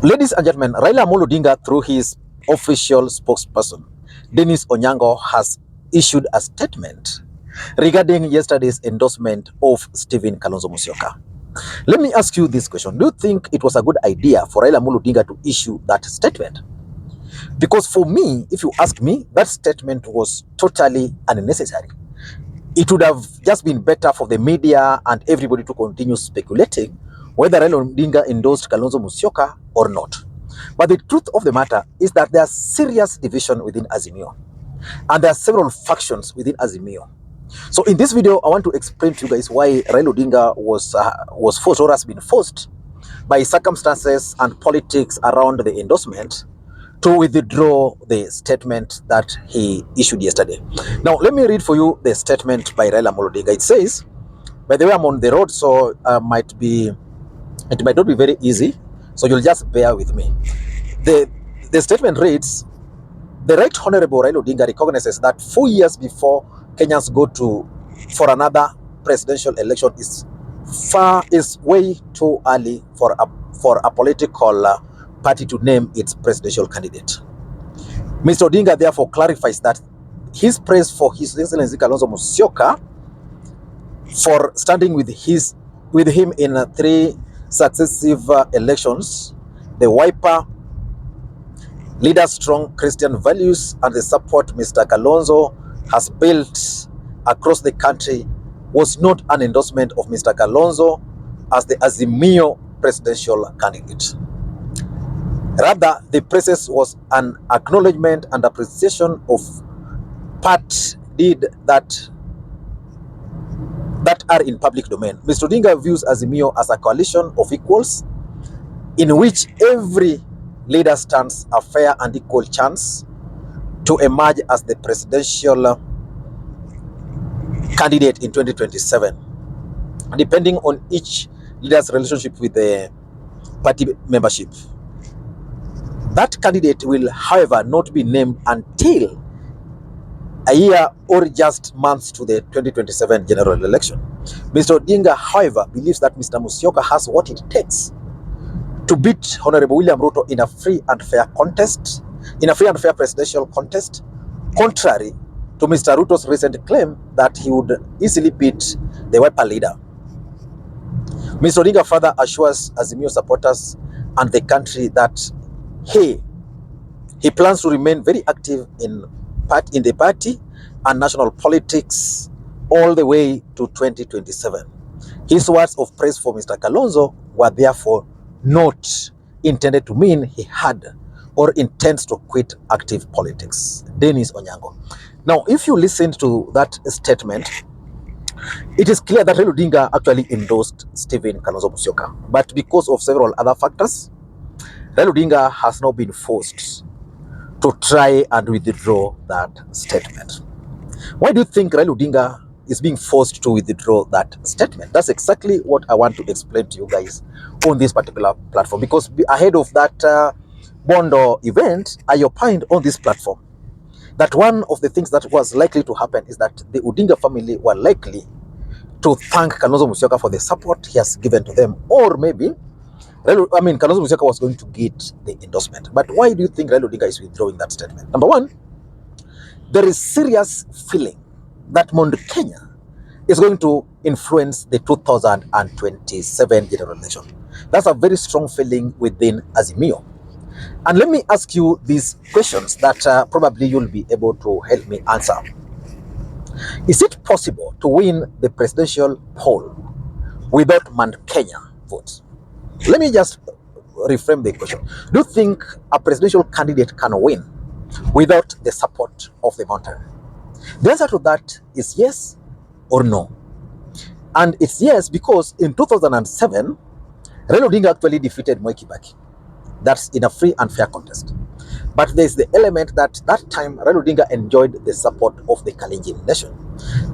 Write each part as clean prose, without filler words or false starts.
Ladies and gentlemen, Raila Odinga, through his official spokesperson, Dennis Onyango, has issued a statement regarding yesterday's endorsement of Stephen Kalonzo Musyoka. Let me ask you this question. Do you think it was a good idea for Raila Odinga to issue that statement? Because for me, if you ask me, that statement was totally unnecessary. It would have just been better for the media and everybody to continue speculating whether Raila Odinga endorsed Kalonzo Musyoka or not. But the truth of the matter is that there are serious division within Azimio, and there are several factions within Azimio. So in this video, I want to explain to you guys why Raila Odinga was forced or has been forced by circumstances and politics around the endorsement to withdraw the statement that he issued yesterday. Now, let me read for you the statement by Raila Odinga. It says, by the way, I'm on the road, so it might not be very easy, so you'll just bear with me. The statement reads, the Right Honorable Raila Odinga recognizes that 4 years before Kenyans go for another presidential election is way too early for a political party to name its presidential candidate. Mr. Odinga therefore clarifies that his praise for His Excellency Kalonzo Musyoka for standing with him in 3 successive elections, the wiper, leader strong Christian values, and the support Mr. Kalonzo has built across the country was not an endorsement of Mr. Kalonzo as the Azimio presidential candidate. Rather, the process was an acknowledgement and appreciation of part deed that are in public domain. Mr. Odinga views Azimio as a coalition of equals in which every leader stands a fair and equal chance to emerge as the presidential candidate in 2027, depending on each leader's relationship with the party membership. That candidate will, however, not be named until a year or just months to the 2027 general election. Mr. Odinga, however, believes that Mr. Musyoka has what it takes to beat Honorable William Ruto in a free and fair presidential contest, contrary to Mr. Ruto's recent claim that he would easily beat the wiper leader. Mr. Odinga further assures Azimio supporters and the country that he plans to remain very active in the party and national politics all the way to 2027. His words of praise for Mr. Kalonzo were therefore not intended to mean he had or intends to quit active politics. Dennis Onyango. Now, if you listen to that statement, it is clear that Raila Odinga actually endorsed Stephen Kalonzo Musyoka, but because of several other factors, Raila Odinga has now been forced to try and withdraw that statement. Why do you think Raila Odinga is being forced to withdraw that statement? That's exactly what I want to explain to you guys on this particular platform, because ahead of that Bondo event, I opined on this platform that one of the things that was likely to happen is that the Odinga family were likely to thank Kalonzo Musyoka for the support he has given to them, or maybe Kalonzo Musyoka was going to get the endorsement. But why do you think Raila Odinga is withdrawing that statement? Number one, there is serious feeling that Mount Kenya is going to influence the 2027 general election. That's a very strong feeling within Azimio. And let me ask you these questions that probably you'll be able to help me answer. Is it possible to win the presidential poll without Mount Kenya votes? Let me just reframe the question. Do you think a presidential candidate can win without the support of the mountain? The answer to that is yes or no. And it's yes because in 2007, Raila Odinga actually defeated Moi Kibaki. That's in a free and fair contest. But there's the element that time Raila Odinga enjoyed the support of the Kalenjin nation.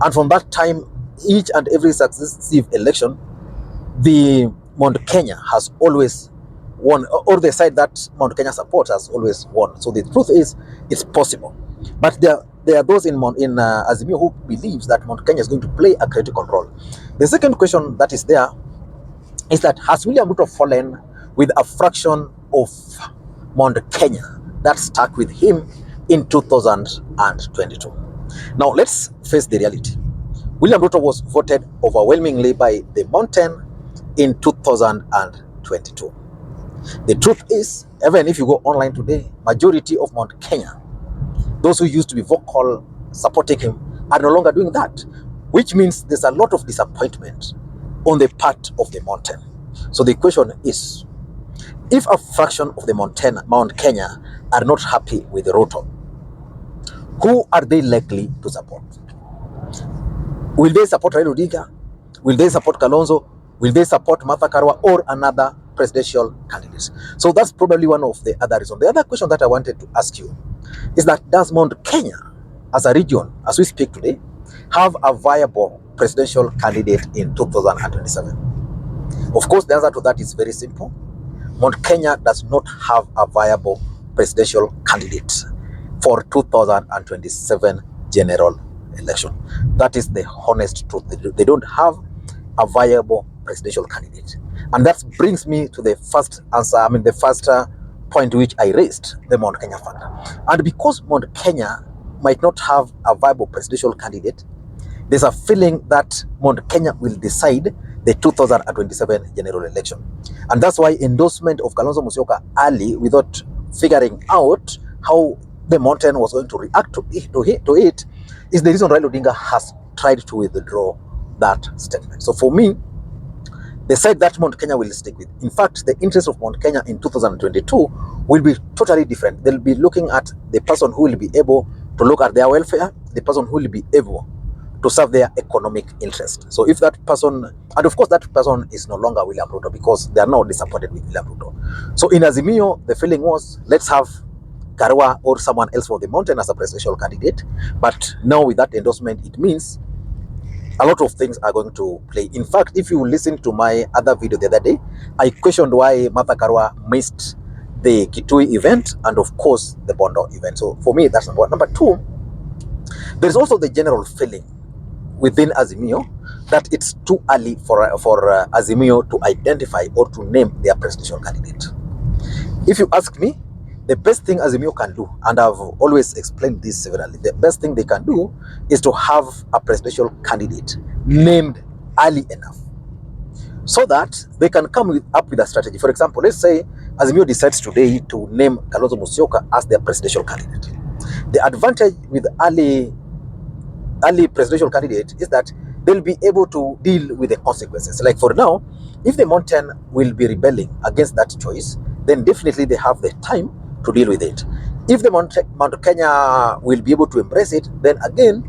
And from that time, each and every successive election, the Mount Kenya has always won, or the side that Mount Kenya supports has always won. So the truth is, it's possible. But there are those in Azimio who believes that Mount Kenya is going to play a critical role. The second question that is there is that has William Ruto fallen with a fraction of Mount Kenya that stuck with him in 2022. Now let's face the reality. William Ruto was voted overwhelmingly by the mountain in 2022. The truth is, even if you go online today, majority of Mount Kenya, those who used to be vocal supporting him, are no longer doing that, which means there's a lot of disappointment on the part of the mountain. So the question is, if a fraction of the Mount Kenya are not happy with Ruto, who are they likely to support? Will they support Raila Odinga? Will they support Kalonzo? Will they support Martha Karua or another presidential candidate? So that's probably one of the other reasons. The other question that I wanted to ask you is that does Mount Kenya, as a region, as we speak today, have a viable presidential candidate in 2027? Of course, the answer to that is very simple. Mount Kenya does not have a viable presidential candidate for 2027 general election. That is the honest truth. They don't have a viable presidential candidate. And that brings me to the first answer, the first point which I raised, the Mount Kenya factor. And because Mount Kenya might not have a viable presidential candidate, there's a feeling that Mount Kenya will decide the 2027 general election. And that's why endorsement of Kalonzo Musyoka early, without figuring out how the mountain was going to react to it, is the reason Raila Odinga has tried to withdraw that statement. So for me, the side that Mount Kenya will stick with. In fact, the interest of Mount Kenya in 2022 will be totally different. They'll be looking at the person who will be able to look at their welfare, the person who will be able to serve their economic interest. So if that person, and of course that person is no longer William Ruto, because they are now disappointed with William Ruto. So in Azimio, the feeling was, let's have Karua or someone else for the mountain as a presidential candidate. But now with that endorsement, it means a lot of things are going to play. In fact, if you listen to my other video the other day, I questioned why Martha Karua missed the Kitui event and of course the Bondo event. So for me, that's number one. Number two, there's also the general feeling within Azimio that it's too early for Azimio to identify or to name their presidential candidate. If you ask me, the best thing Azimio can do, and I've always explained this severally, the best thing they can do is to have a presidential candidate named early enough so that they can come up with a strategy. For example, let's say Azimio decides today to name Kalonzo Musyoka as their presidential candidate. The advantage with early presidential candidate is that they'll be able to deal with the consequences. Like for now, if the mountain will be rebelling against that choice, then definitely they have the time to deal with it. If the Mount Kenya will be able to embrace it, then again,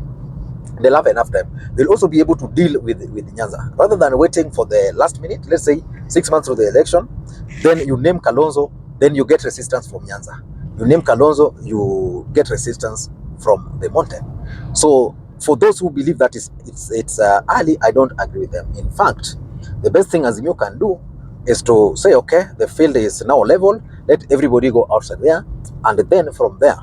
they'll have enough time. They'll also be able to deal with Nyanza. Rather than waiting for the last minute, let's say 6 months to the election, then you name Kalonzo, then you get resistance from Nyanza. You name Kalonzo, you get resistance from the mountain. So for those who believe that it's early, I don't agree with them. In fact, the best thing Azimio can do is to say, okay, the field is now level, let everybody go outside there, and then from there,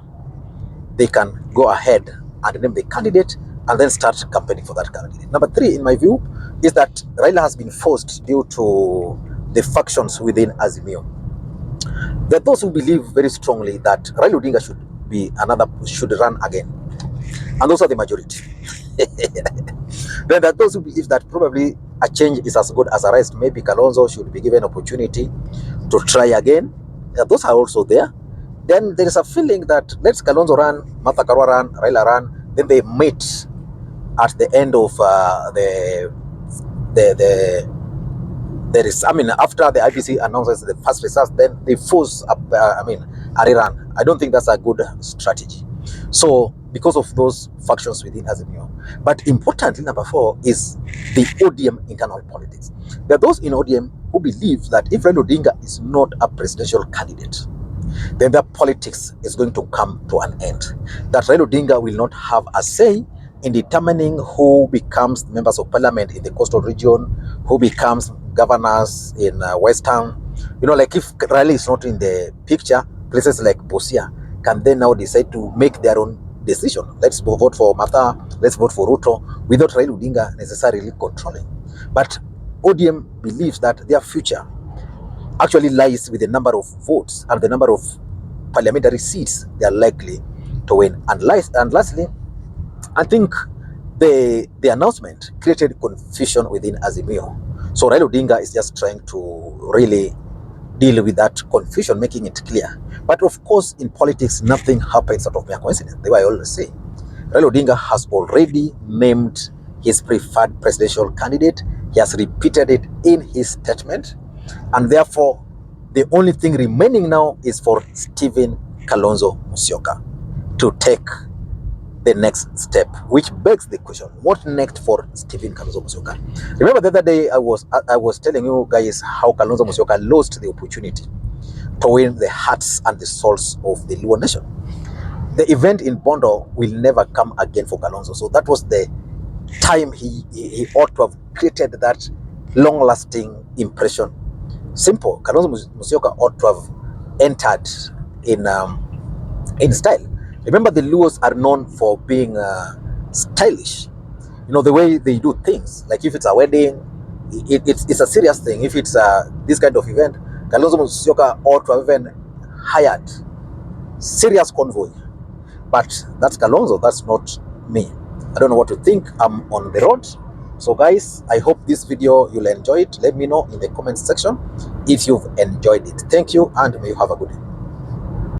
they can go ahead and name the candidate and then start campaigning for that candidate. Number three, in my view, is that Raila has been forced due to the factions within Azimio. There are those who believe very strongly that Raila Odinga should run again. And those are the majority. Then there are those who believe that probably a change is as good as a rest. Maybe Kalonzo should be given opportunity to try again. Those are also there. Then there is a feeling that let's Kalonzo run, Martha Karua run, Raila run. Then they meet at the end of after the IBC announces the first results, then they force a rerun. I don't think that's a good strategy. So because of those factions within Azimio. But importantly, number four is the ODM internal politics. There are those in ODM who believe that if Raila Odinga is not a presidential candidate, then their politics is going to come to an end. That Raila Odinga will not have a say in determining who becomes members of parliament in the coastal region, who becomes governors in Western. Like if Raila is not in the picture, places like Busia can then now decide to make their own decision. Let's vote for Martha, let's vote for Ruto, without Raila Odinga necessarily controlling. But ODM believes that their future actually lies with the number of votes and the number of parliamentary seats they are likely to win. And lastly, I think the announcement created confusion within Azimio. So Raila Odinga is just trying to really deal with that confusion, making it clear. But of course, in politics, nothing happens out of mere coincidence. The way I always say, Raila Odinga has already named his preferred presidential candidate. He has repeated it in his statement. And therefore, the only thing remaining now is for Stephen Kalonzo Musyoka to take the next step, which begs the question: what next for Stephen Kalonzo Musyoka? Remember the other day I was telling you guys how Kalonzo Musyoka lost the opportunity to win the hearts and the souls of the Luo nation. The event in Bondo will never come again for Kalonzo, so that was the time he ought to have created that long-lasting impression. Simple. Kalonzo Musyoka ought to have entered in style. Remember, the Luos are known for being stylish. You know, the way they do things. Like if it's a wedding, it's a serious thing. If it's this kind of event, Kalonzo Musyoka ought to have even hired serious convoy. But that's Kalonzo, that's not me. I don't know what to think. I'm on the road. So guys, I hope this video you'll enjoy it. Let me know in the comment section if you've enjoyed it. Thank you, and may you have a good day.